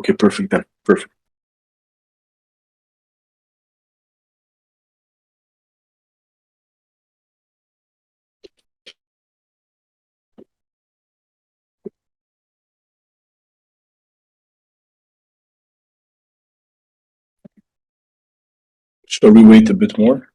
Okay, perfect then. Perfect. Shall we wait a bit more?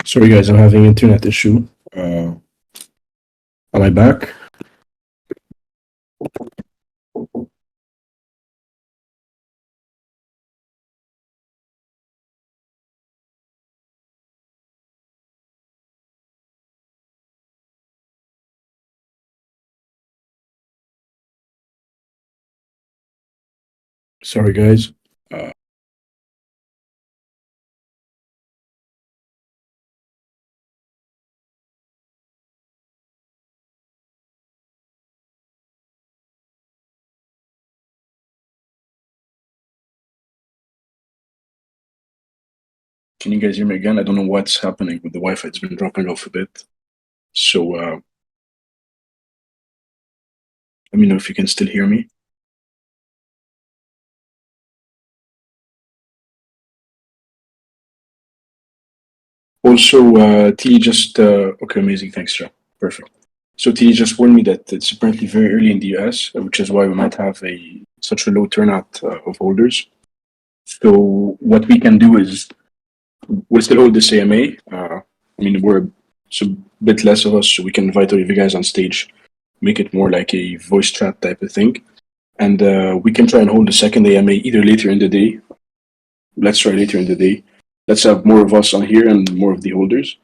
Sorry guys, I'm having internet issue. Am I back? Sorry guys. Can you guys hear me again? I don't know what's happening with the Wi-Fi. It's been dropping off a bit. So let me know if you can still hear me. Also, T just okay, amazing. Thanks, Joe. Perfect. So T just warned me that it's apparently very early in the US, which is why we might have such a low turnout of holders. So what we can do is we'll still hold this AMA. I mean, we're a bit less of us, so we can invite all of you guys on stage, make it more like a voice chat type of thing. And we can try and hold the second AMA either later in the day. Let's try later in the day. Let's have more of us on here and more of the holders.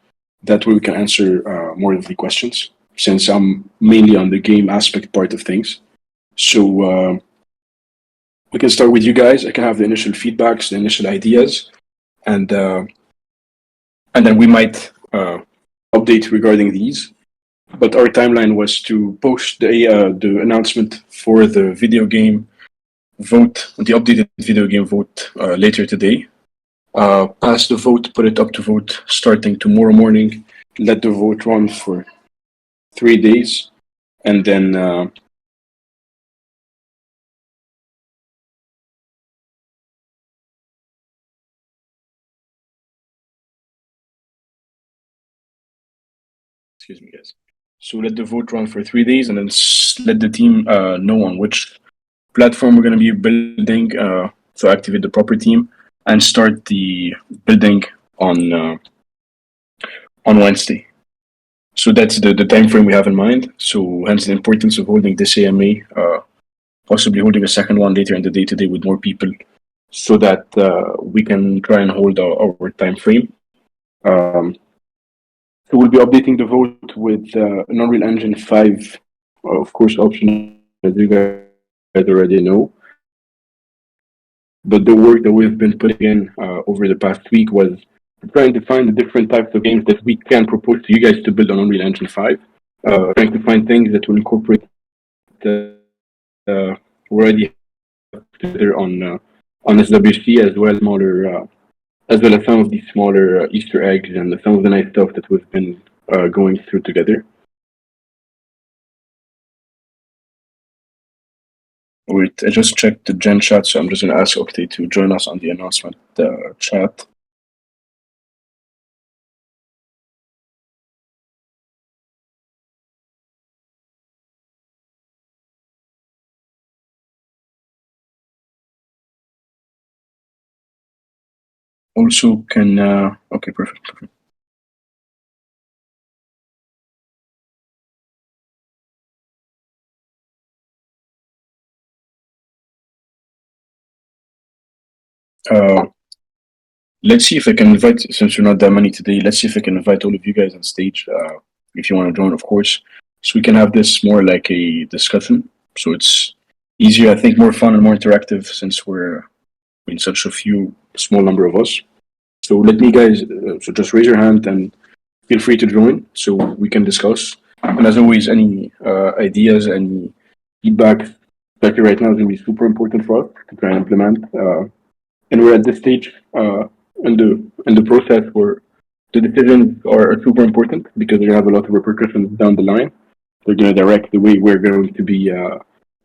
That way we can answer more of the questions, since I'm mainly on the game aspect part of things. So we can start with you guys. I can have the initial feedbacks, the initial ideas, and then we might update regarding these. But our timeline was to post the announcement for the video game vote, the updated video game vote later today. Pass the vote, put it up to vote starting tomorrow morning. Let the vote run for 3 days, and then excuse me, guys. So let the vote run for 3 days, and then let the team know on which platform we're going to be building. So activate the proper team and start the building on Wednesday. So that's the time frame we have in mind. So hence the importance of holding this AMA, possibly holding a second one later in the day today with more people, so that we can try and hold our time frame. So we'll be updating the vote with an Unreal Engine 5, of course, option, as you guys already know. But the work that we've been putting in over the past week was trying to find the different types of games that we can propose to you guys to build on Unreal Engine 5. Trying to find things that will incorporate we already have together on SWC as well, as well as some of these smaller Easter eggs and some of the nice stuff that we've been going through together. Wait, I just checked the Gen chat, so I'm just going to ask Octay to join us on the announcement chat. Also, can okay, perfect. Let's see if I can invite, since we're not that many today, let's see if I can invite all of you guys on stage, if you want to join, of course. So we can have this more like a discussion. So it's easier, I think, more fun and more interactive since we're in such a small number of us. So let me guys, so just raise your hand and feel free to join so we can discuss. And as always, any ideas, any feedback, especially right now, is going to be super important for us to try and implement. And we're at this stage in the process where the decisions are super important because they're going to have a lot of repercussions down the line. They're going to direct the way we're going to be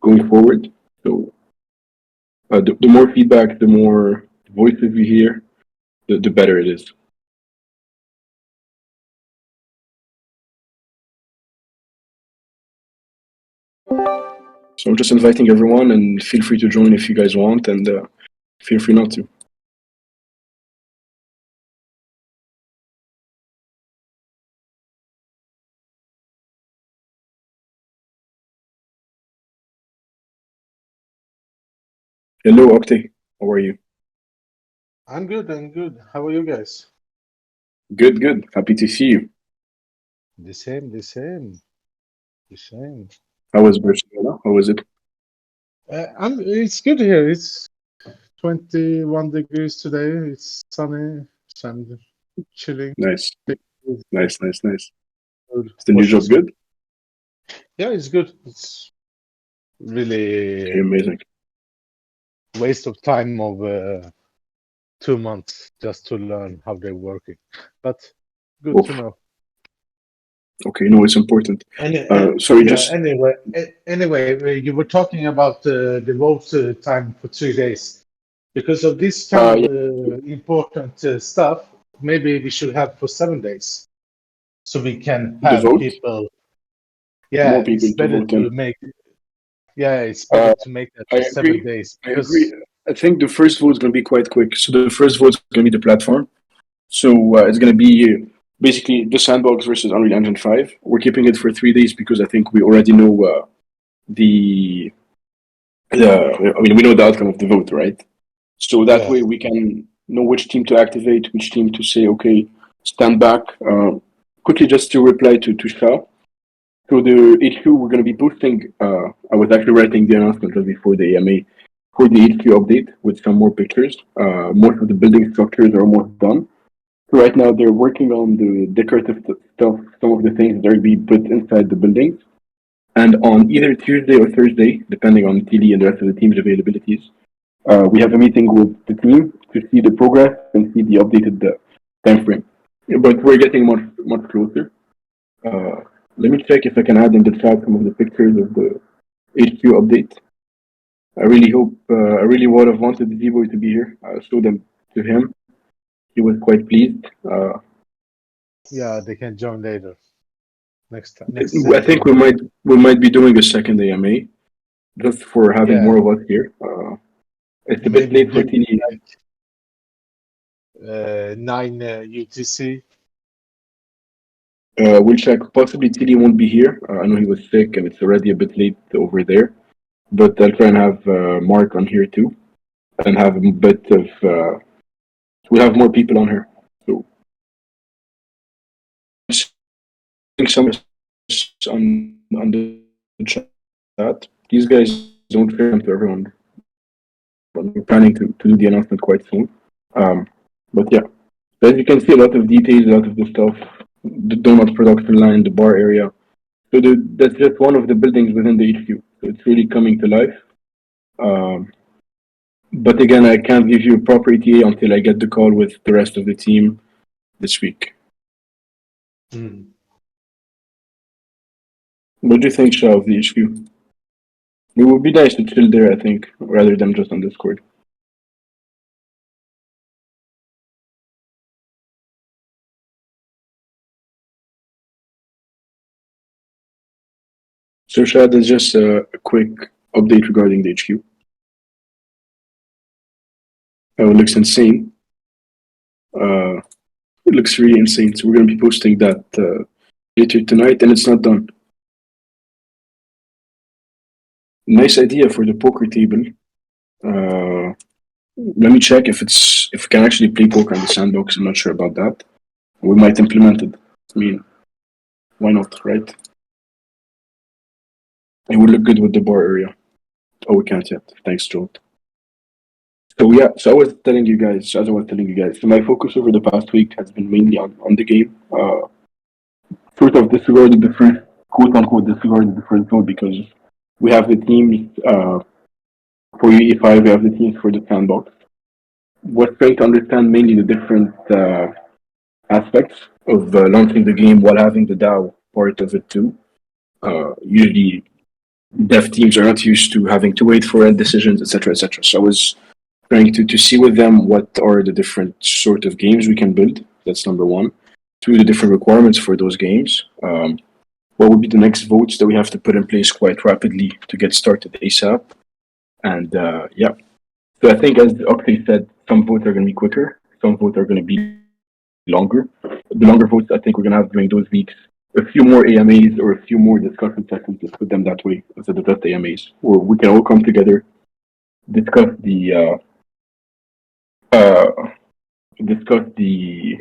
going forward. So the more feedback, the more voices we hear, the better it is. So I'm just inviting everyone, and feel free to join if you guys want, and feel free not to. Hello, Octay. How are you? I'm good. I'm good. How are you guys? Good, good. Happy to see you. The same, the same, the same. How was Barcelona? How was it? It's good here. It's 21 degrees today. It's sunny and chilling. Nice, It's nice, nice, nice. good. Is the new Watching job some. good? Yeah, it's good. It's Okay, really amazing. waste of time of 2 months just to learn how they're working, but good to Oof. know. Okay, no, it's important. Sorry, Yeah. just Anyway, you were talking about the vote time for 3 days. Because of this kind of yeah, important stuff, maybe we should have for 7 days, so we can the have vote, people. more Yeah, people it's to better vote to in. make. Yeah, it's better Uh, to make that I for seven agree. days I agree. because I think the first vote is going to be quite quick. So the first vote is going to be the platform. So it's going to be basically the sandbox versus Unreal Engine 5. We're keeping it for 3 days because I think we already know the I mean, we know the outcome of the vote, right? So that yeah, way we can know which team to activate, which team to say, okay, stand back. Quickly, just to reply to Shah. So the HQ, we're going to be boosting. I was actually writing the announcement just before the AMA for the HQ update with some more pictures. Most of the building structures are almost done. So right now they're working on the decorative stuff, some of the things that are being put inside the buildings. And on either Tuesday or Thursday, depending on TD and the rest of the team's availabilities, we have a meeting with the team to see the progress and see the updated time frame. But we're getting much closer. Uh, Let me check if I can add in the chat some of the pictures of the HQ update. I really hope, I really would have wanted Z-Boy to be here. I showed them to him. He was quite pleased. yeah, they can join later next I think we AMA. might be doing a second AMA just for having Yeah, more of us here. It's a bit maybe late for do TD. like 9 UTC. We'll check. Possibly TD won't be here. I know he was sick and it's already a bit late over there. But I'll try and have Mark on here too, and have a bit of. We'll have more people on here. So I think some on the chat. These guys don't share them to everyone, but we're planning to do the announcement quite soon. But yeah, as you can see, a lot of details, a lot of the stuff, the donut production line, the bar area. So that's just one of the buildings within the HQ. So it's really coming to life. Um, but again, I can't give you a proper ETA until I get the call with the rest of the team this week. Mm. What do you think, Shah, of the HQ? It would be nice to chill there, I think, rather than just on Discord. So, Shah, there's just a quick update regarding the HQ. It looks insane. Uh, it looks really insane. So we're going to be posting that later tonight, and it's not done. Nice idea for the poker table. Uh, Let me check if we can actually play poker on the sandbox. I'm not sure about that. We might implement it. I mean, why not, right? It would look good with the bar area. Oh, we can't yet. Thanks, Joel. So yeah, so as I was telling you guys, so my focus over the past week has been mainly on the game. Sort of disregarded the first, quote unquote, disregarded the first vote because we have the teams for UE5, we have the teams for the sandbox. We're trying to understand mainly the different aspects of launching the game while having the DAO part of it too. Usually, dev teams are not used to having to wait for end decisions, etc., etc. So I was trying to see with them what are the different sort of games we can build. That's number one. Two, the different requirements for those games. What would be the next votes that we have to put in place quite rapidly to get started ASAP? And yeah, so I think as Oxley said, some votes are going to be quicker, some votes are going to be longer. The longer votes I think we're going to have during those weeks, a few more AMAs or a few more discussion sessions, let's put them that way, instead of just AMAs, where we can all come together, discuss uh, discuss the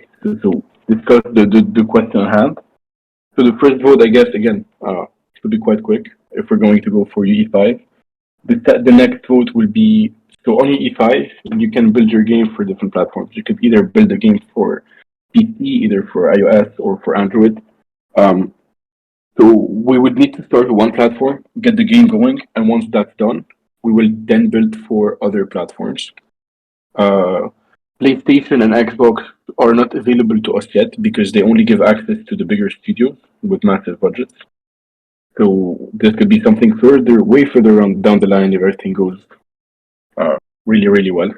question at hand. So the first vote, I guess, again, should be quite quick if we're going to go for UE5. The next vote will be so on UE5, you can build your game for different platforms. You could either build a game for PC, either for iOS or for Android. Um, so we would need to start with one platform, get the game going, and once that's done, we will then build for other platforms. Uh, PlayStation and Xbox are not available to us yet because they only give access to the bigger studios with massive budgets. So this could be something further, way further on down the line if everything goes really, really well.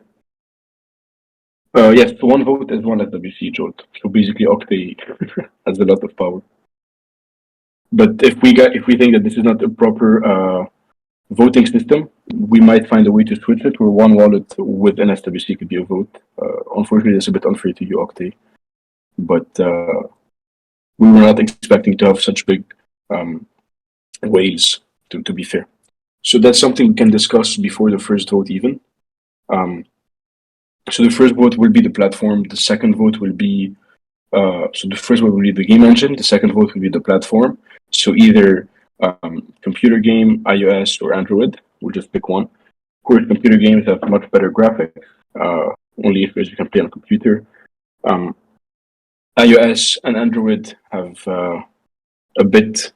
Yes, so one vote is one SWC, Jolt. So basically, Octay has a lot of power. But if we think that this is not a proper voting system, we might find a way to switch it where one wallet with an SWC could be a vote. Unfortunately, it's a bit unfair to you, Octay. But we were not expecting to have such big whales, to be fair. So that's something we can discuss before the first vote, even. Um, so the first vote will be the platform. The second vote will be so the first vote will be the game engine. The second vote will be the platform. So either computer game, iOS, or Android. We'll just pick one. Of course, computer games have much better graphics. Only if you can play on a computer. Um, iOS and Android have a bit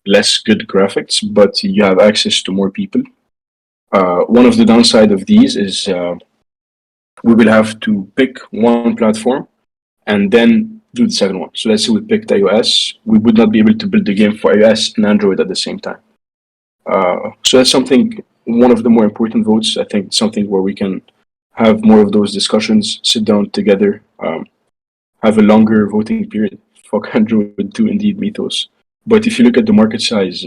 less good graphics, but you have access to more people. One of the downside of these is we will have to pick one platform and then do the second one. So let's say we picked iOS, we would not be able to build the game for iOS and Android at the same time. So that's something, one of the more important votes. I think something where we can have more of those discussions, sit down together, have a longer voting period. Fuck Android do indeed Mythos. But if you look at the market size,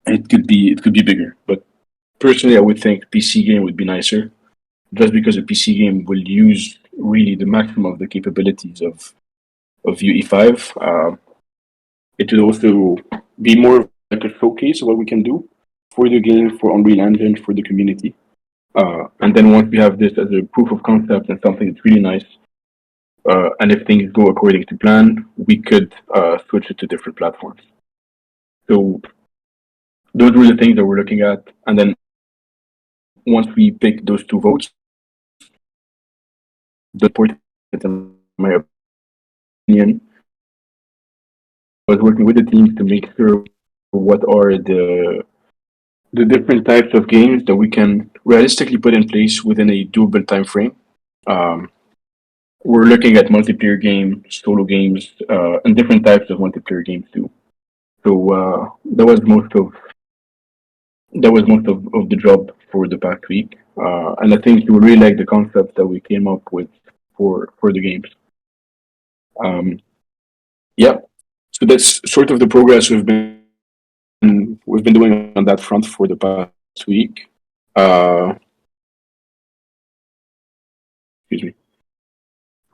it could be bigger. But personally, I would think PC game would be nicer, just because a PC game will use really the maximum of the capabilities of UE5. It will also be more like a showcase of what we can do for the game, for Unreal Engine, for the community. And then once we have this as a proof of concept and something that's really nice, and if things go according to plan, we could switch it to different platforms. So those were the things that we're looking at. And then once we pick those two votes, the important, in my opinion, was working with the teams to make sure what are the different types of games that we can realistically put in place within a doable time frame. Um, we're looking at multiplayer games, solo games, and different types of multiplayer games too. So that was most of the job for the past week, and I think you will really like the concept that we came up with for the games. Um, yeah, so that's sort of the progress we've been doing on that front for the past week. Uh, excuse me.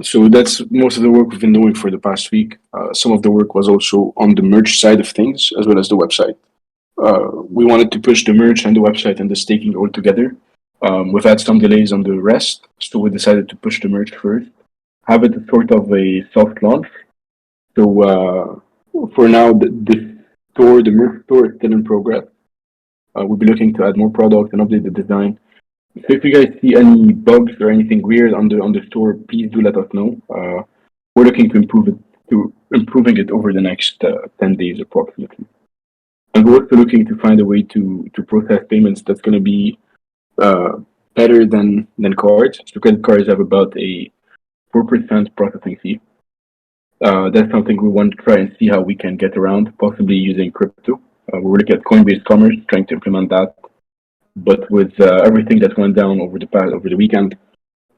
So that's most of the work we've been doing for the past week. Some of the work was also on the merch side of things as well as the website. We wanted to push the merch and the website and the staking all together. We've had some delays on the rest, so we decided to push the merch first, have it sort of a soft launch. So for now, the merch store is still in progress. We'll be looking to add more products and update the design. So if you guys see any bugs or anything weird on the store, please do let us know. We're looking to improving it over the next 10 days approximately. And we're also looking to find a way to process payments that's going to be uh, better than cards. So credit cards have about a 4% processing fee. That's something we want to try and see how we can get around, possibly using crypto. We're looking at Coinbase Commerce, trying to implement that. But with everything that went down over the weekend,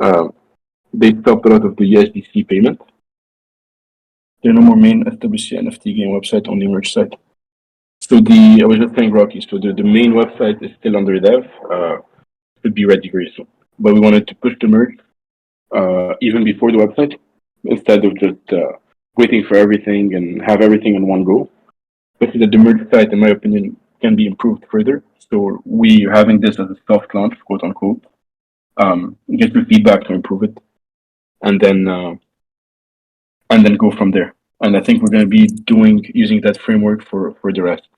uh, they stopped a lot of the USDC payment. There are no more main SWC NFT game website, only merch site. So I was just saying, Rocky. So the main website is still under dev. Should be ready very soon. But we wanted to push the merge even before the website instead of just waiting for everything and have everything in one go. Especially that the merge site, in my opinion, can be improved further. So we are having this as a soft launch, quote unquote. Get your feedback to improve it, and then go from there. And I think we're going to be using that framework for the rest.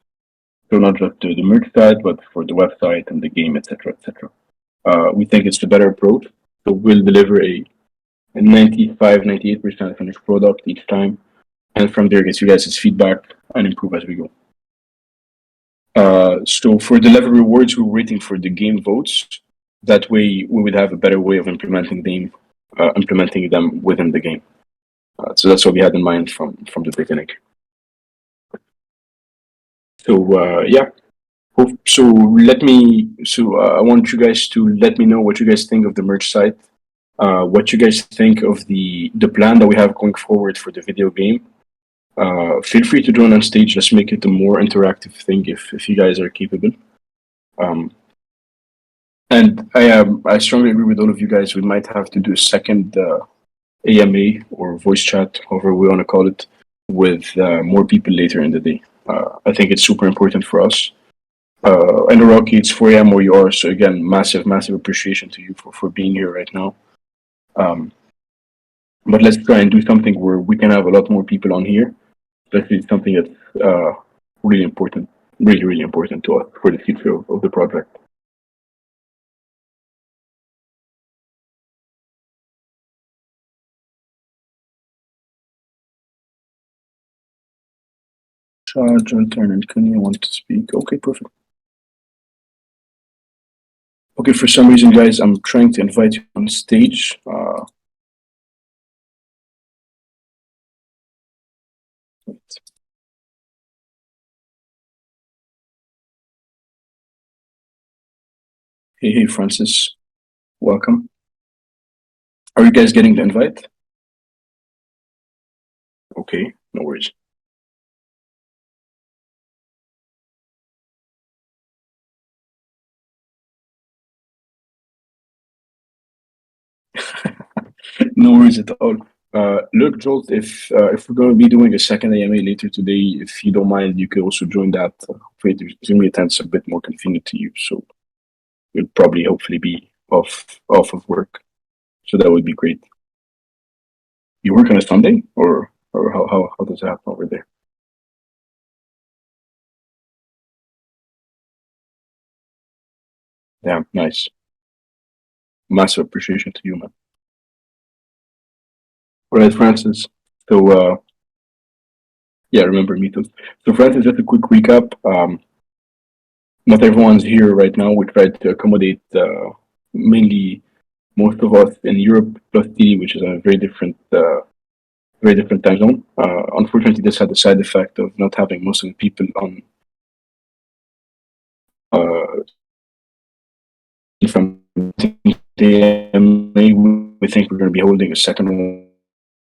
So not just the merge side, but for the website and the game, etc., etc. We think it's the better approach. So we'll deliver a 95, 98% finished product each time. And from there, get you guys' feedback and improve as we go. So for the level rewards, we're waiting for the game votes. That way, we would have a better way of implementing them within the game. So that's what we had in mind from the beginning. So yeah. I want you guys to let me know what you guys think of the merch site. What you guys think of the plan that we have going forward for the video game. Feel free to join on stage. Let's make it a more interactive thing if you guys are capable. And I strongly agree with all of you guys. We might have to do a second AMA or voice chat, however we want to call it, with more people later in the day. I think it's super important for us. I know, Rocky, it's 4 a.m. where you are, so again, massive, massive appreciation to you for being here right now. But let's try and do something where we can have a lot more people on here. Especially something that's really important, really, really important to us for the future of the project. John Turner and Kunia want to speak. Okay, perfect. Okay, for some reason, guys, I'm trying to invite you on stage. Hey, Francis. Welcome. Are you guys getting the invite? Okay, no worries. No worries at all. Look, Jolt, if we're going to be doing a second AMA later today, if you don't mind, you could also join that. Zoom attends a bit more convenient to you, so you'll probably hopefully be off of work. So that would be great. You work on a Sunday, or how does that happen over there? Yeah, nice. Massive appreciation to you, man. All right, Francis. So Yeah, I remember me too. So, Francis, just a quick recap. Not everyone's here right now. We tried to accommodate mainly most of us in Europe plus T, which is a very different time zone. Unfortunately, this had the side effect of not having most of the people on from the AMA. We think we're going to be holding a second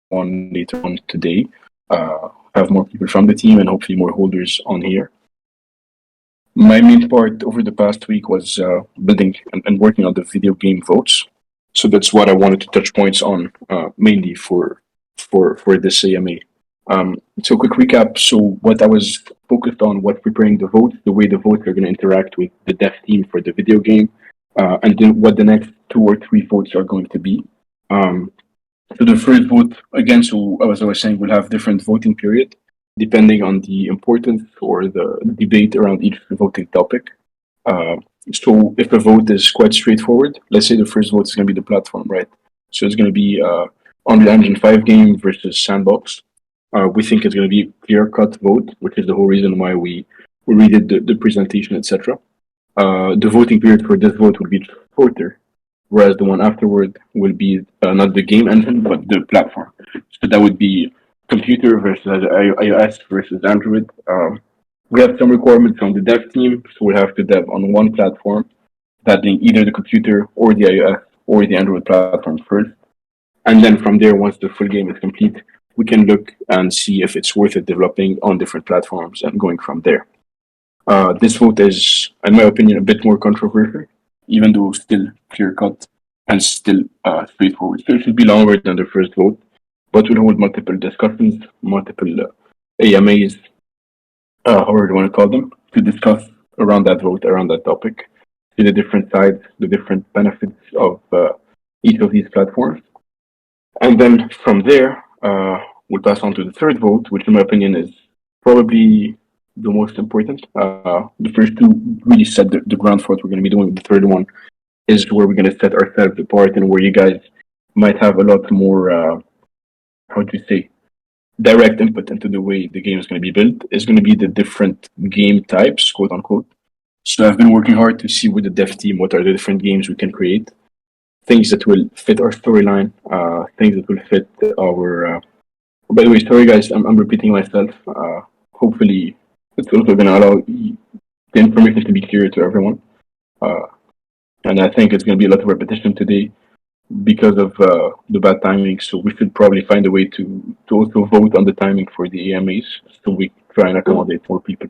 one later on today. Have more people from the team and hopefully more holders on here. My main part over the past week was building and working on the video game votes. So that's what I wanted to touch points on mainly for this AMA. So quick recap. So what I was focused on was preparing the votes, the way the votes are going to interact with the dev team for the video game, and then what the next 2 or 3 votes are going to be. So the first vote, again, so as I was saying, we'll have different voting period depending on the importance or the debate around each voting topic. So if a vote is quite straightforward, let's say the first vote is going to be the platform, right? So it's going to be Unreal Engine 5 game versus Sandbox. We think it's going to be a clear-cut vote, which is the whole reason why we redid the presentation, etc. The voting period for this vote will be shorter, whereas the one afterward will be not the game engine, but the platform. So that would be computer versus iOS versus Android. We have some requirements from the dev team, so we have to dev on one platform, that being either the computer or the iOS or the Android platform first. And then from there, once the full game is complete, we can look and see if it's worth it developing on different platforms and going from there. This vote is, in my opinion, a bit more controversial, even though still clear-cut and still straightforward. So it should be longer than the first vote, but we'll hold multiple discussions, multiple AMAs, however you want to call them, to discuss around that vote, around that topic, see the different sides, the different benefits of each of these platforms. And then from there, we'll pass on to the third vote, which in my opinion is probably the most important. The first two really set the ground for what we're going to be doing. The third one is where we're going to set ourselves apart and where you guys might have a lot more, how do you say, direct input into the way the game is going to be built. Is going to be the different game types, quote unquote. So I've been working hard to see with the dev team what are the different games we can create, things that will fit our storyline, things that will fit our. By the way, sorry guys, I'm repeating myself. Hopefully, it's also going to allow the information to be clear to everyone. And I think it's going to be a lot of repetition today because of the bad timing. So we should probably find a way to also vote on the timing for the AMAs so we try and accommodate more people.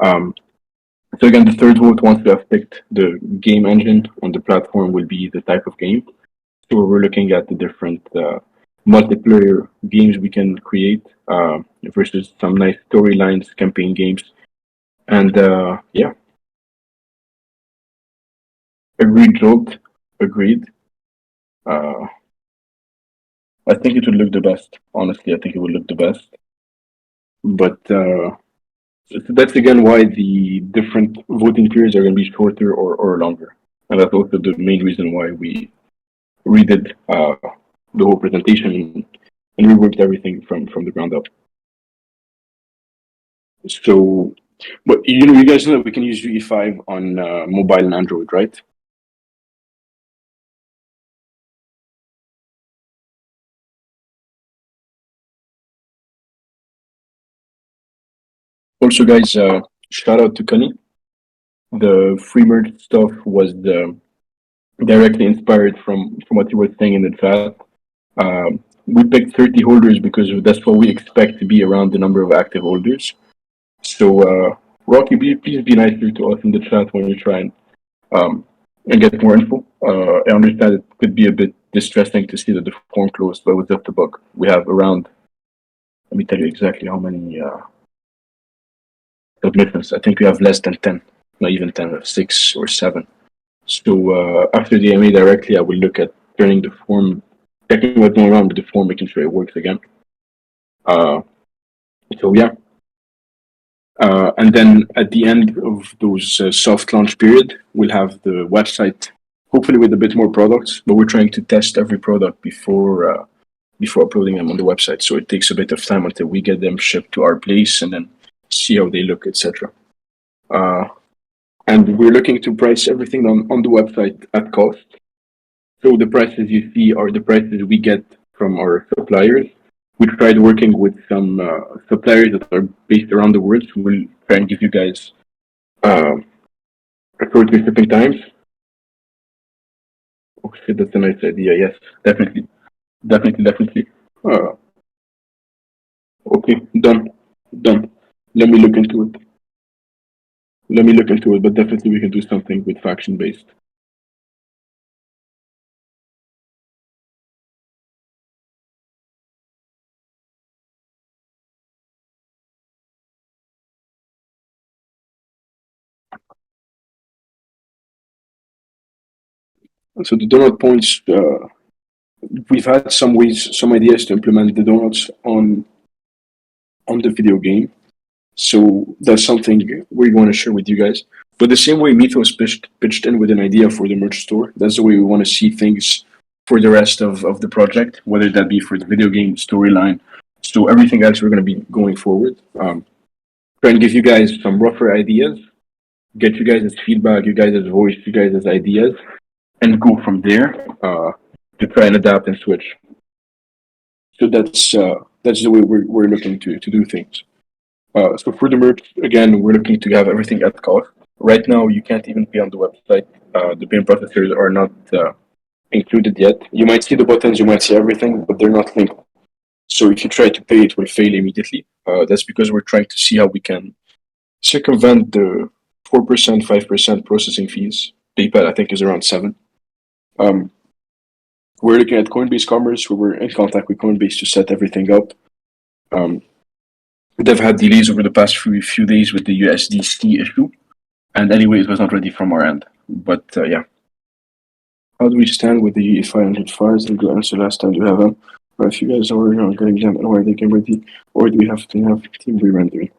So again, the third vote, once we have picked the game engine on the platform, will be the type of game. So we're looking at the different multiplayer games we can create versus some nice storylines, campaign games. And yeah. Agreed, Jolt. Agreed. I think it would look the best. Honestly, I think it would look the best. But so that's again why the different voting periods are going to be shorter or longer. And that's also the main reason why we redid the whole presentation and reworked everything from the ground up. So, but you guys know that we can use UE5 on mobile and Android, right? Also, guys, shout out to Kani. The free merge stuff was directly inspired from what you were saying in the chat. We picked 30 holders because that's what we expect to be around the number of active holders. So, Rocky, please be nicer to us in the chat when you try and get more info. I understand it could be a bit distressing to see that the form closed, but it was just a bug. We have around, let me tell you exactly how many submissions. I think we have less than 10, not even 10, 6 or 7. So after the AMA directly, I will look at turning the form, checking what's going on with the form, making sure it works again. So yeah. And then at the end of those soft launch period, we'll have the website, hopefully with a bit more products, but we're trying to test every product before before uploading them on the website. So it takes a bit of time until we get them shipped to our place and then see how they look, etc. And we're looking to price everything on the website at cost. So the prices you see are the prices we get from our suppliers. We tried working with some suppliers that are based around the world. So we'll try and give you guys shorter shipping times. Oh shit, that's a nice idea. Yes, definitely, definitely. Uh, okay, done. Let me look into it. But definitely we can do something with faction based. So the donut points, we've had some ways, some ideas to implement the donuts on the video game. So that's something we want to share with you guys. But the same way Mythos pitched in with an idea for the merch store, that's the way we want to see things for the rest of the project, whether that be for the video game storyline. So everything else we're going to be going forward. Try and give you guys some rougher ideas, get you guys' feedback, you guys' voice, you guys' ideas, and go from there to try and adapt and switch. So that's the way we're looking to do things. So for the merch, again, we're looking to have everything at cost. Right now, you can't even pay on the website. The payment processors are not included yet. You might see the buttons, you might see everything, but they're not linked. So if you try to pay, it will fail immediately. That's because we're trying to see how we can circumvent the 4%, 5% processing fees. PayPal, I think, is around 7. We're looking at Coinbase Commerce, where we're in contact with Coinbase to set everything up. They've had delays over the past few days with the USDC issue, and anyway, it was not ready from our end. But yeah. How do we stand with the 500 files? Did you answer last time? Do you have them? Or if you guys are getting them and where they can ready, or do we have to have team re-rendering?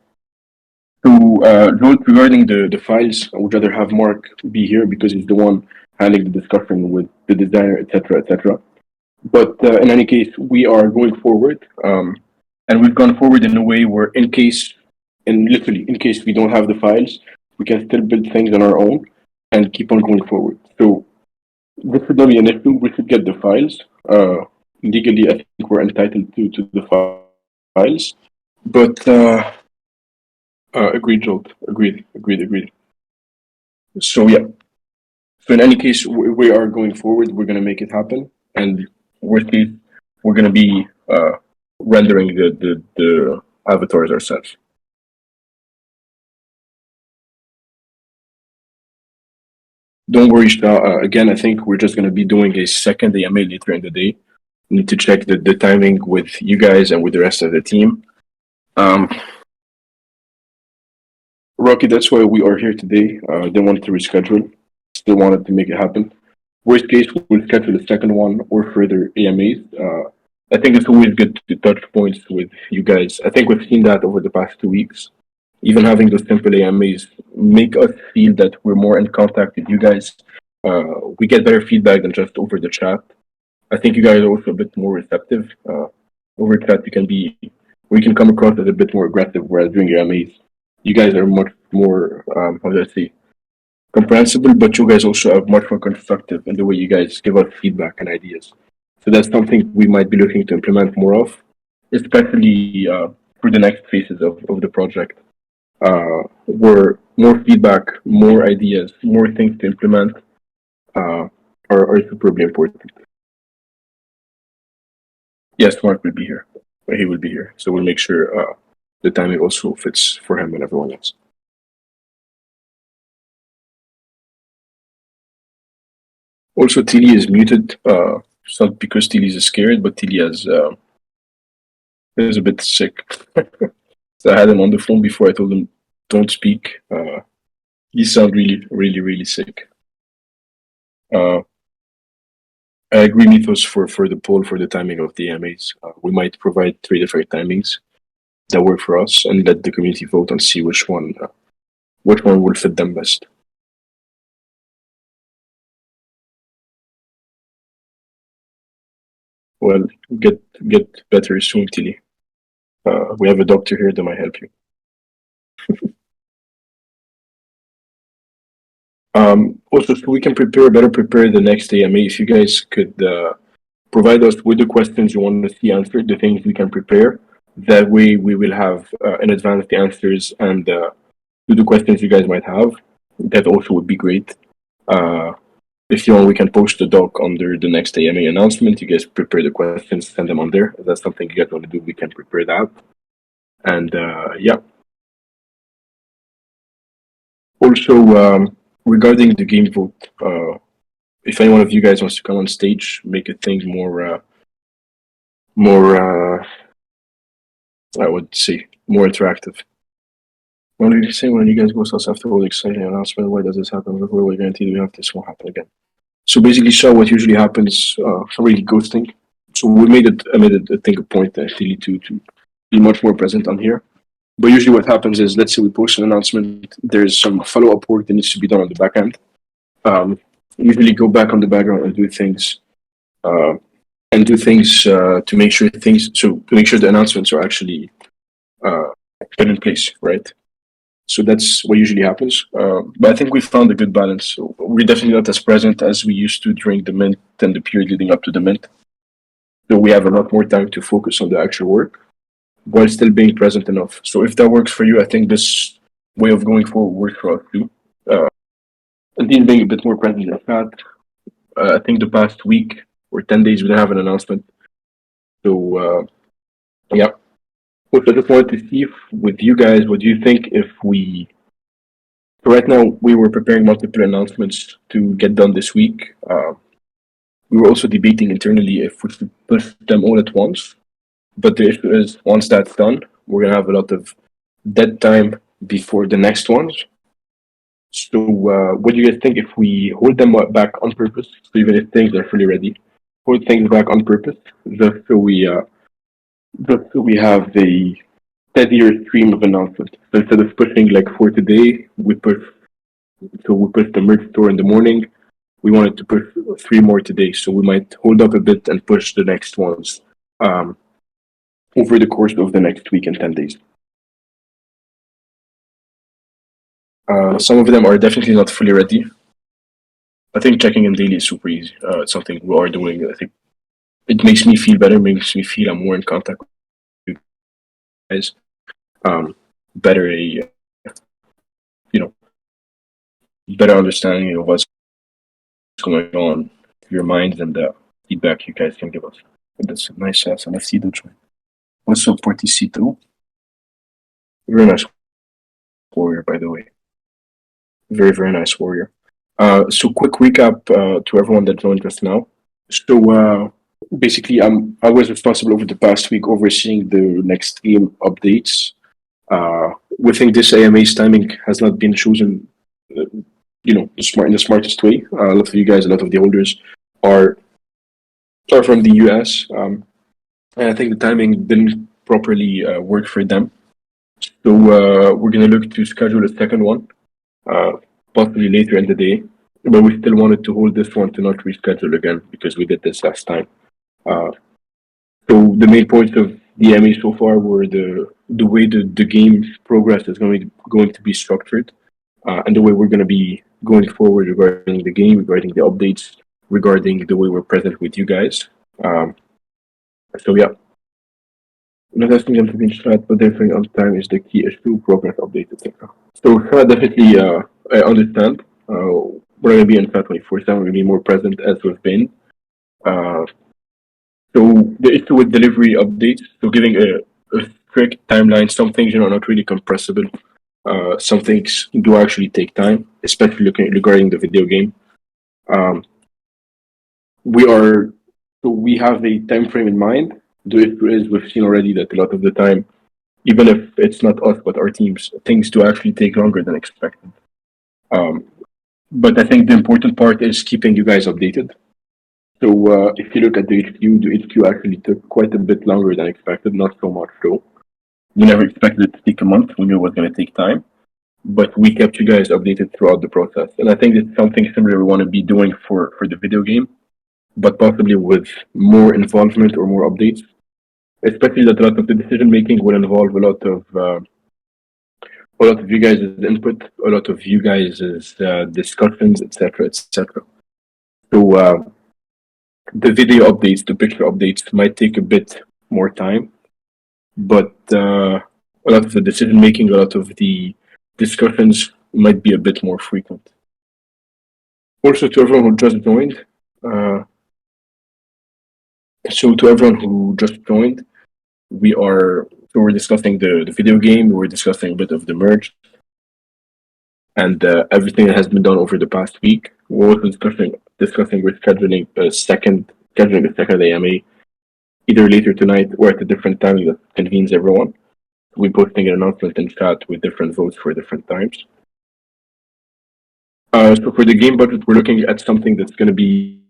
So, regarding the files, I would rather have Mark be here because he's the one handling the discussion with the designer, etc., etc. But in any case, we are going forward, and we've gone forward in a way where, in case we don't have the files, we can still build things on our own and keep on going forward. So this should not be an issue. We should get the files. Legally, I think we're entitled to the files. But agreed, Jolt. Agreed. So yeah. So in any case, we are going forward. We're going to make it happen. And worst case, we're going to be rendering the avatars ourselves. Don't worry, Shah. Again, I think we're just going to be doing a second AMA later in the day. We need to check the timing with you guys and with the rest of the team. Rocky, that's why we are here today. They wanted to reschedule. Still wanted to make it happen. Worst case, we'll schedule a second one or further AMAs. I think it's always good to touch points with you guys. I think we've seen that over the past 2 weeks. Even having those simple AMAs make us feel that we're more in contact with you guys. We get better feedback than just over the chat. I think you guys are also a bit more receptive. Over chat, we can come across as a bit more aggressive, whereas during AMAs, you guys are much more, how do I say, comprehensible, but you guys also are much more constructive in the way you guys give us feedback and ideas. So that's something we might be looking to implement more of, especially for the next phases of the project. Where more feedback, more ideas, more things to implement are superbly important. Yes, Mark will be here. He will be here. So we'll make sure the timing also fits for him and everyone else. Also, Tilly is muted. It's not because Tilly is scared, but Tilly is a bit sick. So I had him on the phone before I told him, don't speak. He sounds really sick. I agree, Mythos, for the poll for the timing of the AMAs. We might provide 3 different timings that work for us and let the community vote and see which one will fit them best. Well, get better soon, Tilly. We have a doctor here that might help you. Also, so we can better prepare the next AMA. If you guys could provide us with the questions you want to see answered, the things we can prepare. That way, we will have in advance the answers and to the questions you guys might have. That also would be great. If you want, we can post the doc under the next AMA announcement. You guys prepare the questions, send them on there. If that's something you guys want to do, we can prepare that. And yeah. Also, regarding the game vote, if any one of you guys wants to come on stage, make a thing more, I would say, more interactive. What did you say when you guys go south after all the exciting announcement? Why does this happen? Before we guarantee we have this won't happen again. So basically, what usually happens, really ghosting. So we made it, I think, a point actually to be much more present on here. But usually, what happens is, let's say we post an announcement, there's some follow-up work that needs to be done on the back end. Usually, go back on the background and do things, to make sure the announcements are actually put in place, right? So that's what usually happens. But I think we found a good balance. So we're definitely not as present as we used to during the mint and the period leading up to the mint. So we have a lot more time to focus on the actual work while still being present enough. So if that works for you, I think this way of going forward works for us too. And then being a bit more present than that. I think the past week or 10 days we didn't have an announcement. So yeah. I just wanted to see with you guys, what do you think if we... So right now, we were preparing multiple announcements to get done this week. We were also debating internally if we should push them all at once. But the issue is, once that's done, we're going to have a lot of dead time before the next ones. So what do you guys think if we hold them back on purpose? So even if things are fully ready, hold things back on purpose, just so we have a steadier stream of announcements. So instead of pushing like for today, we push the merch store in the morning. We wanted to push 3 more today, so we might hold up a bit and push the next ones over the course of the next week and 10 days. Some of them are definitely not fully ready. I think checking in daily is super easy. It's something we are doing. I think it makes me feel better, makes me feel I'm more in contact with you guys. Better better understanding of what's going on, your minds, and the feedback you guys can give us. That's a nice Salafcido join. What's up, Porticito? Very nice warrior, by the way. Very, very nice warrior. So quick recap to everyone that joined us now. So basically, I was responsible over the past week overseeing the next game updates. We think this AMA's timing has not been chosen, the smartest way. A lot of you guys, a lot of the holders are from the US, and I think the timing didn't properly work for them. So we're gonna look to schedule a second one, possibly later in the day. But we still wanted to hold this one to not reschedule again because we did this last time. So the main points of the AMA so far were the way the game's progress is going to be structured, and the way we're going to be going forward regarding the game, regarding the updates, regarding the way we're present with you guys. So yeah. Not asking them to be in chat, but delivering on time is the key issue, progress updates, etc. So definitely I understand. We're going to be in chat 24/7, we're going to be more present as we've been. So the issue with delivery updates, so giving a strict timeline, some things are not really compressible. Some things do actually take time, especially regarding the video game. We have a time frame in mind. The issue is we've seen already that a lot of the time, even if it's not us but our teams, things do actually take longer than expected. But I think the important part is keeping you guys updated. So if you look at the HQ actually took quite a bit longer than expected, not so much so. We never expected it to take a month, we knew it was going to take time. But we kept you guys updated throughout the process. And I think it's something similar we want to be doing for the video game. but possibly with more involvement or more updates. Especially that a lot of the decision making will involve a lot of you guys' input, a lot of you guys' discussions, etc., etc. So the video updates, the picture updates might take a bit more time, but a lot of the decision making, a lot of the discussions might be a bit more frequent. Also, to everyone who just joined, we're discussing the video game. We're discussing a bit of the merge and everything that has been done over the past week. We're also discussing we're scheduling a second AMA either later tonight or at a different time that convenes everyone. We're posting an announcement in chat with different votes for different times. So for the game budget, we're looking at something that's going to be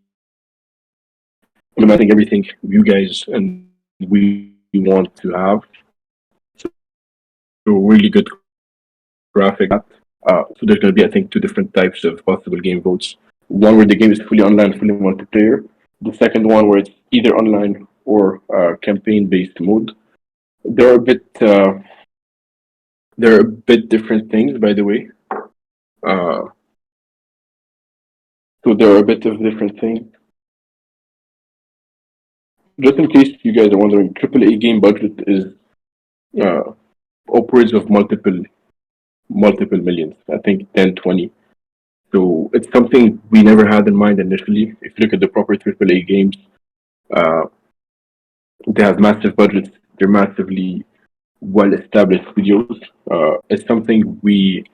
implementing everything you guys and we want to have. So really good graphic. So there's going to be, I think, two different types of possible game votes. One where the game is fully online, fully multiplayer. The second one where it's either online or campaign-based mode. They're a bit different things, by the way. So there are a bit of different things. Just in case you guys are wondering, AAA game budget is upwards of multiple millions. I think 10, 20. So it's something we never had in mind initially. If you look at the proper AAA games, they have massive budgets. They're massively well-established studios. It's something we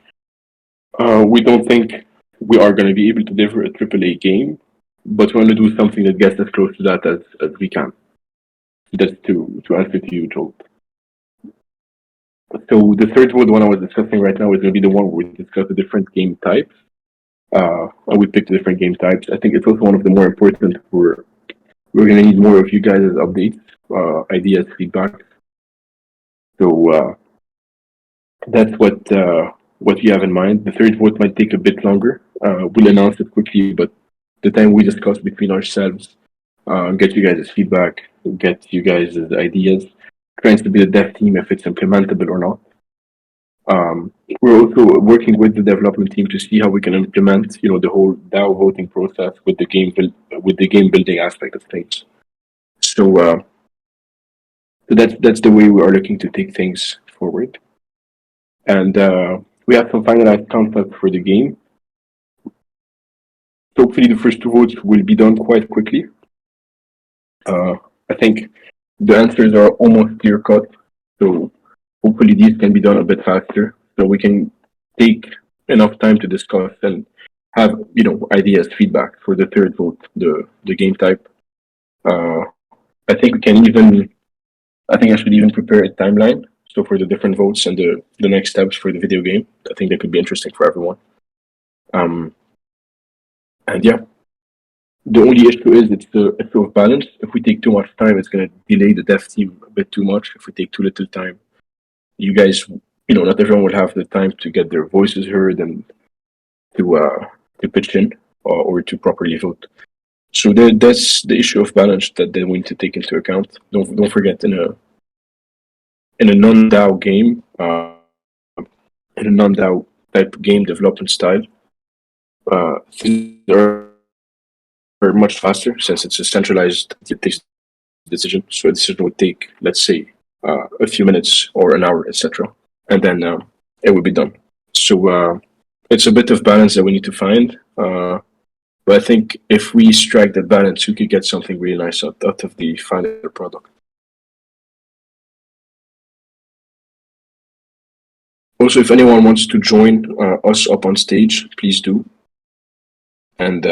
don't think we are going to be able to deliver a AAA game, but we want to do something that gets as close to that as we can. That's to answer to you, Joel. So the third one I was discussing right now is going to be the one where we discuss the different game types. And we picked the different game types. I think it's also one of the more important. We're going to need more of you guys' updates, ideas, feedback. So that's what we have in mind. The third vote might take a bit longer. We'll announce it quickly, but the time we discuss between ourselves, get you guys' feedback, get you guys' ideas, trying to be the dev team if it's implementable or not. We're also working with the development team to see how we can implement, the whole DAO voting process with the game building aspect of things. So that's the way we are looking to take things forward. And we have some finalized concepts for the game. So hopefully the first two votes will be done quite quickly. I think the answers are almost clear cut. So hopefully these can be done a bit faster so we can take enough time to discuss and have, ideas, feedback for the third vote, the game type. I think I should even prepare a timeline. So for the different votes and the next steps for the video game, I think that could be interesting for everyone. And yeah, the only issue is it's the issue of balance. If we take too much time, it's going to delay the dev team a bit too much. If we take too little time, you guys, not everyone will have the time to get their voices heard and to pitch in or to properly vote. So that's the issue of balance that they need to take into account. Don't forget in a non-DAO game, in a non-DAO type game development style, things are much faster since it's a centralized decision. So a decision would take, let's say, a few minutes or an hour, etc., and then it will be done. So it's a bit of balance that we need to find. But I think if we strike that balance, we could get something really nice out of the final product. Also, if anyone wants to join us up on stage, please do. And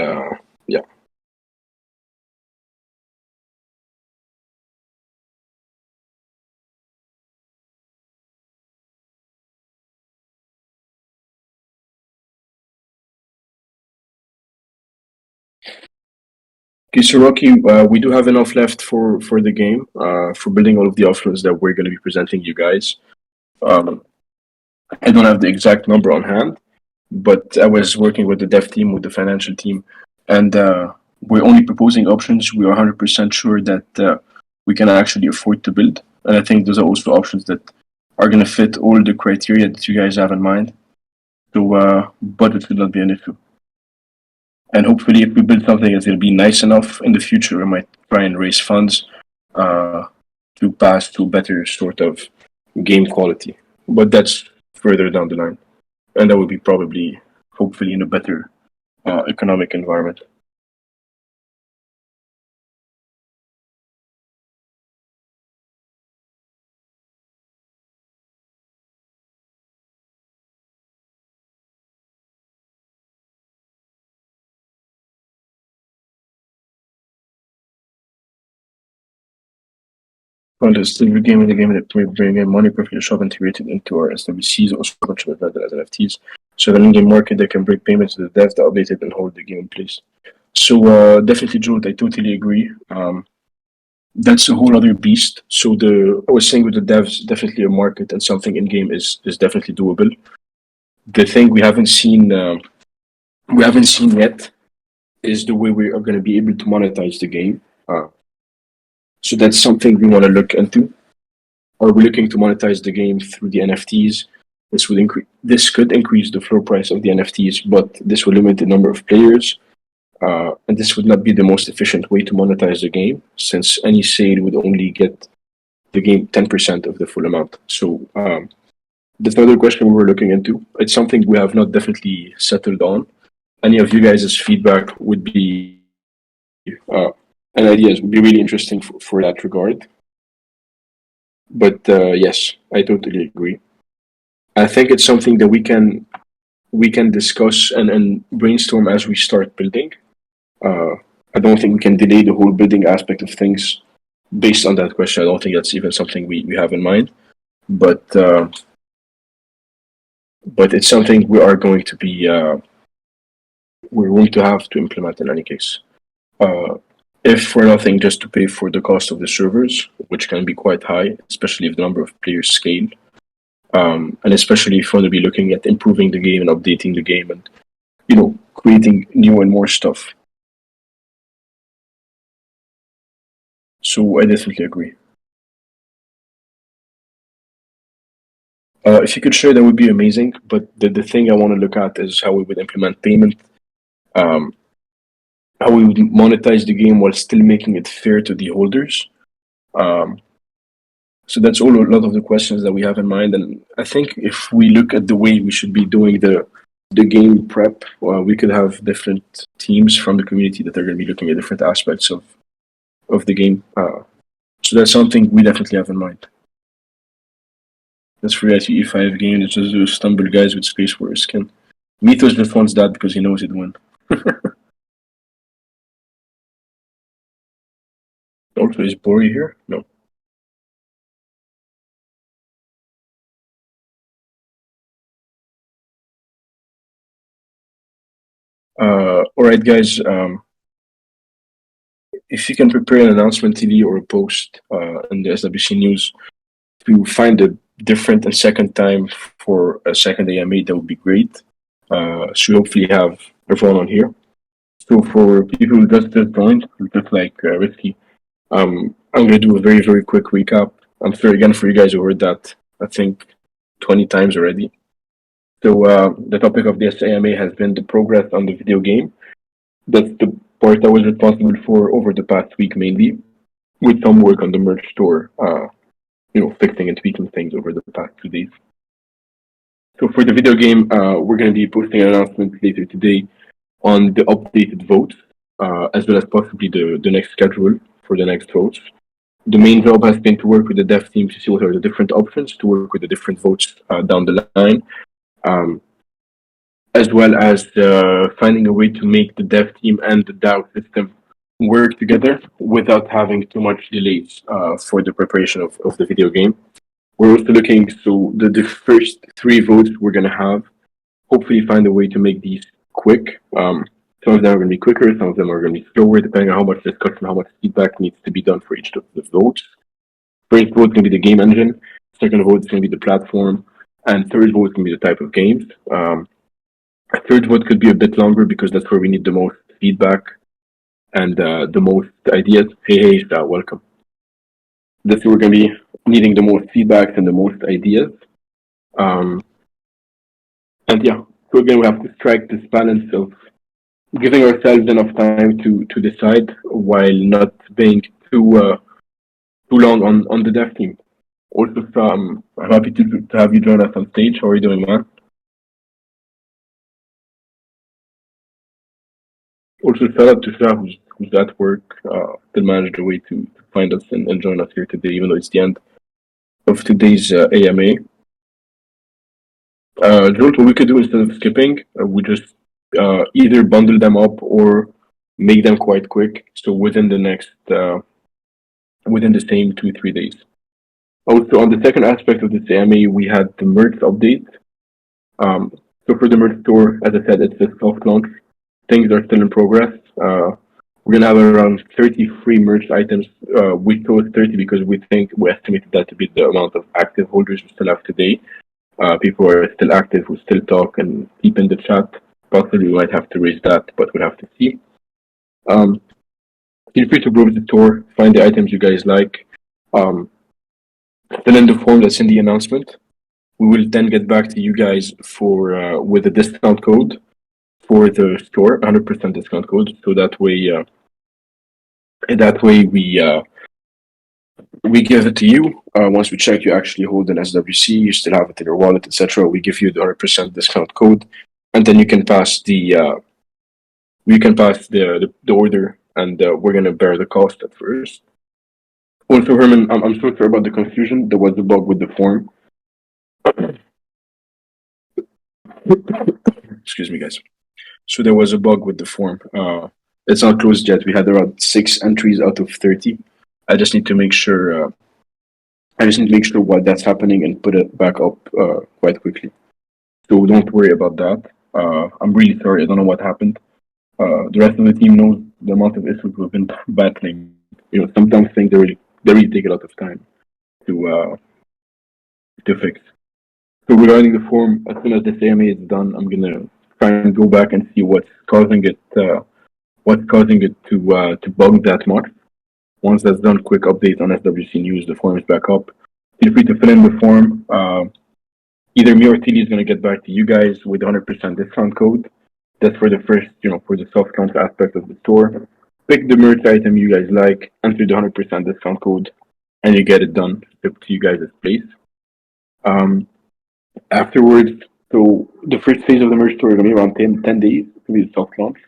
yeah. Okay, so Rocky, we do have enough left for the game, for building all of the options that we're going to be presenting you guys. I don't have the exact number on hand, but I was working with the dev team, with the financial team, and we're only proposing options we are 100% sure that we can actually afford to build. And I think those are also options that are going to fit all the criteria that you guys have in mind. So budget should not be an issue. And hopefully, if we build something that's going to be nice enough in the future, we might try and raise funds uh, to pass to better sort of game quality. But that's further down the line. And that would be probably, hopefully, in a better economic environment. Contest the game in the game that we bring in money profit shop integrated into our SWCs also much of it as NFTs. So the in-game market that can break payments to the devs that update it and hold the game in place. So definitely, Joe, I totally agree. That's a whole other beast. So I was saying with the devs, definitely a market and something in game is definitely doable. The thing we haven't seen yet is the way we are going to be able to monetize the game. So that's something we want to look into. Are we looking to monetize the game through the NFTs? This could increase the floor price of the NFTs, but this will limit the number of players. And this would not be the most efficient way to monetize the game, since any sale would only get the game 10% of the full amount. So that's another question we were looking into. It's something we have not definitely settled on. Any of you guys' feedback would be and ideas would be really interesting for that regard. But yes, I totally agree. I think it's something that we can discuss and brainstorm as we start building. I don't think we can delay the whole building aspect of things based on that question. I don't think that's even something we have in mind. But it's something we are going to be we're going to have to implement in any case. If for nothing, just to pay for the cost of the servers, which can be quite high, especially if the number of players scale. And especially if you want to be looking at improving the game and updating the game and, creating new and more stuff. So I definitely agree. If you could share, that would be amazing. But the thing I want to look at is how we would implement payment, um, how we would monetize the game while still making it fair to the holders. Um, so that's all a lot of the questions that we have in mind. And I think if we look at the way we should be doing the game prep, we could have different teams from the community that are going to be looking at different aspects of the game. So that's something we definitely have in mind. That's for E5 game. It's just those stumble guys with Space War skin. Mythos just wants that because he knows he'd win. Also, is Bori here? No. All right, guys. If you can prepare an announcement TV or a post in the SWC News to find a different and second time for a second AMA, that would be great. So hopefully have everyone on here. So for people who just joined, just like Risky, I'm going to do a very, very quick recap. I'm sorry again for you guys who heard that, I think, 20 times already. So the topic of this AMA has been the progress on the video game. That's the part I was responsible for over the past week mainly, with some work on the merch store, fixing and tweaking things over the past 2 days. So for the video game, we're going to be posting an announcement later today on the updated votes, as well as possibly the next schedule for the next votes. The main job has been to work with the dev team to see what are the different options, to work with the different votes down the line, as well as finding a way to make the dev team and the DAO system work together without having too much delays for the preparation of the video game. We're also looking, so the first 3 votes we're going to have, hopefully find a way to make these quick. Some of them are going to be quicker, some of them are going to be slower, depending on how much discussion, how much feedback needs to be done for each of the votes. First vote is going to be the game engine, second vote is going to be the platform, and third vote is going to be the type of games. A third vote could be a bit longer because that's where we need the most feedback. and the most ideas. Hey, welcome. This we're gonna be needing the most feedbacks and the most ideas. Um, and yeah, so again, we have to strike this balance of giving ourselves enough time to decide while not being too long on the dev team. Also, I'm happy to have you join us on stage. How are you doing, man? Also, shout out to Shah, who's at work, still managed a way to find us and join us here today, even though it's the end of today's AMA. Jolt, what we could do instead of skipping, we just either bundle them up or make them quite quick. So within the same 2 3 days. Also, on the second aspect of this AMA, we had the merch update. Um, so for the merch store, as I said, it's a soft launch. Things are still in progress. We're gonna have around 30 free merch items. We chose 30 because we estimated that to be the amount of active holders we still have today. People are still active who still talk and keep in the chat. Possibly we might have to raise that, but we'll have to see. Um, Feel free to browse the store, find the items you guys like. Um, Fill in the form that's in the announcement. We will then get back to you guys for with a discount code for the store, 100% discount code. So that way we give it to you. Once we check you actually hold an SWC, you still have it in your wallet, etc. We give you the 100% discount code, and then you can pass the order, and we're gonna bear the cost at first. Also, Herman, I'm so sorry about the confusion. There was a bug with the form. Excuse me, guys. So there was a bug with the form. It's not closed yet. We had around 6 entries out of 30. I just need to make sure. I just need to make sure while that's happening and put it back up quite quickly. So don't worry about that. I'm really sorry. I don't know what happened. The rest of the team knows the amount of issues we've been battling. Sometimes things they really take a lot of time to fix. So regarding the form, as soon as this AMA is done, I'm gonna try and go back and see what's causing it to bug that much. Once that's done, quick update on SWC News. The form is back up. Feel free to fill in the form. Either me or Tilly is gonna get back to you guys with 100% discount code. That's for the first, for the soft launch aspect of the store. Pick the merch item you guys like, enter the 100% discount code, and you get it done. Shipped to you guys' place. Um, Afterwards, so the first phase of the merge store is going to be around 10 days to be the soft launch.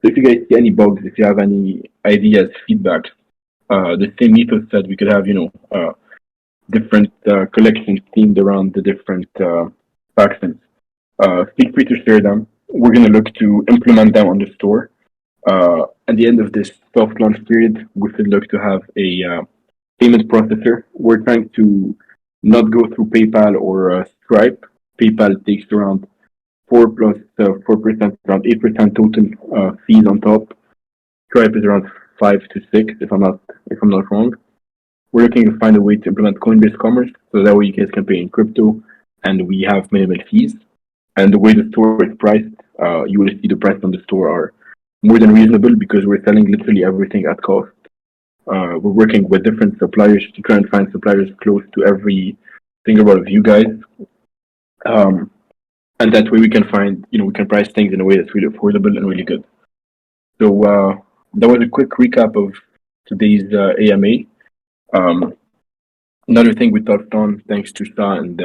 So if you guys see any bugs, if you have any ideas, feedback, the same ethos said we could have, different collections themed around the different factions. Feel free to share them. We're going to look to implement them on the store. At the end of this soft launch period, we should look to have a payment processor. We're trying to not go through PayPal or Stripe. PayPal takes around 4% around 8% total fees on top. Stripe is around 5 to 6, if I'm not wrong. We're looking to find a way to implement Coinbase Commerce, so that way you guys can pay in crypto, and we have minimal fees. And the way the store is priced, you will see the price on the store are more than reasonable because we're selling literally everything at cost. We're working with different suppliers to try and find suppliers close to every single one of you guys. Um, and that way we can we can price things in a way that's really affordable and really good. So that was a quick recap of today's AMA. Another thing we touched on, thanks to Shah and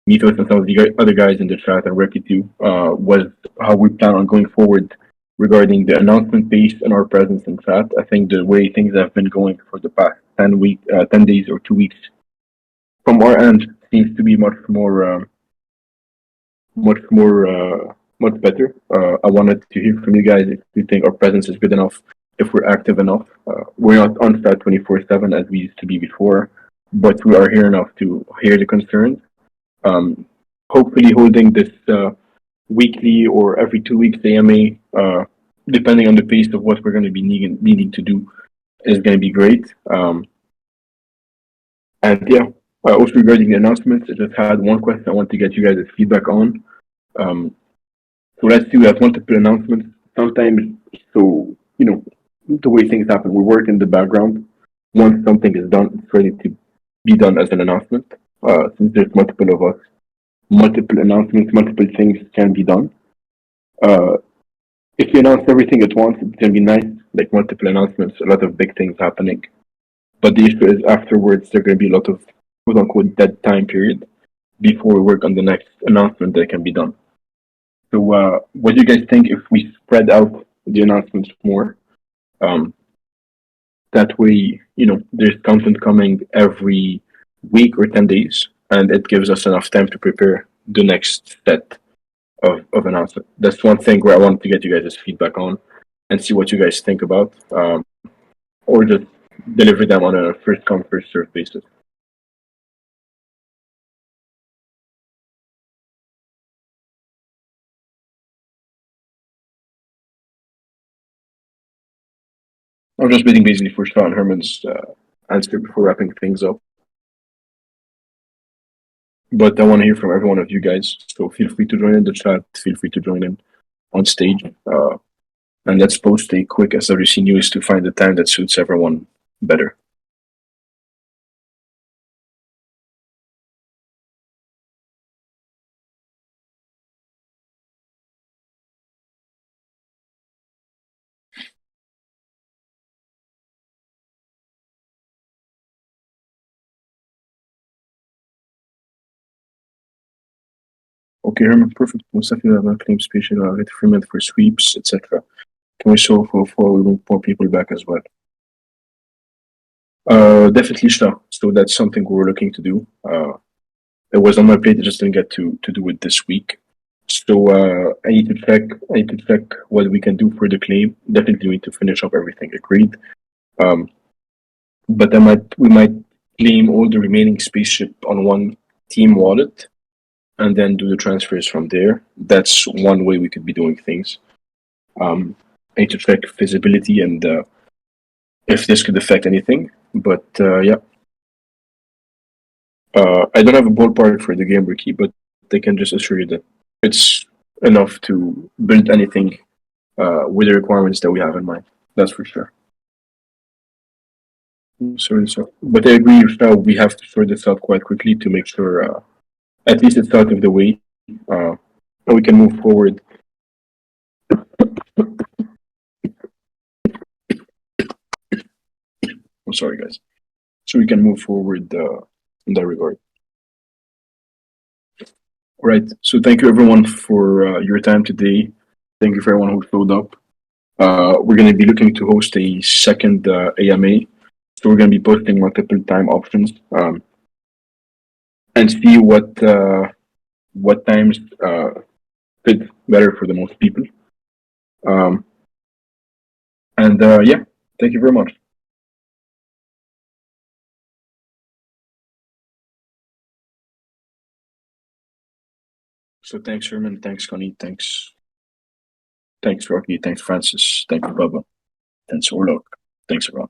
Mythos and some of the other guys in the chat and Ricky too, was how we plan on going forward regarding the announcement piece and our presence in chat. I think the way things have been going for the past 10 days or 2 weeks from our end seems to be much better. I wanted to hear from you guys if you think our presence is good enough, if we're active enough. We're not on chat 24/7 as we used to be before, but we are here enough to hear the concerns. Hopefully holding this weekly or every 2 weeks AMA, depending on the pace of what we're going to be needing to do, is going to be great. And yeah, also regarding the announcements, I just had one question I want to get you guys' feedback on. So let's see, we have multiple announcements. Sometimes, so the way things happen. We work in the background. Once something is done, it's ready to be done as an announcement. Since there's multiple of us, multiple announcements, multiple things can be done. Uh, if you announce everything at once, it's gonna be nice, like multiple announcements, a lot of big things happening. But the issue is afterwards, there's gonna be a lot of quote unquote dead time period before we work on the next announcement that can be done. So, what do you guys think if we spread out the announcements more? Um, that way, there's content coming every week or 10 days, and it gives us enough time to prepare the next set of announcement. That's one thing where I wanted to get you guys' feedback on and see what you guys think about, or just deliver them on a first come, first served basis. I'm just waiting basically for Sean Herman's answer before wrapping things up. But I want to hear from every one of you guys. So feel free to join in the chat. Feel free to join in on stage. And let's post a quick SWC news to find the time that suits everyone better. Okay, Herman, perfect. Mustafa, you have a claim special, referment for sweeps, etc. Can we show for we move more people back as well? Definitely, sure. So that's something we're looking to do. It was on my plate. I just didn't get to do it this week. So I need to check. I need to check what we can do for the claim. Definitely need to finish up everything. Agreed. But we might claim all the remaining spaceship on one team wallet, and then do the transfers from there. That's one way we could be doing things. I need to check feasibility and if this could affect anything. But yeah, I don't have a ballpark for the Gamer Key, but they can just assure you that it's enough to build anything with the requirements that we have in mind. That's for sure. Sorry, so, but I agree. Now we have to sort this out quite quickly to make sure at least it's out of the way, and we can move forward. I'm sorry, guys. So we can move forward in that regard. All right. So thank you everyone for your time today. Thank you for everyone who showed up. We're going to be looking to host a second AMA. So we're going to be posting multiple time options and see what times fit better for the most people. And yeah, thank you very much. So thanks, Herman. Thanks, Connie. Thanks, Rocky. Thanks, Francis. Thank you, Bubba. Thanks, Orlok. Thanks, everyone.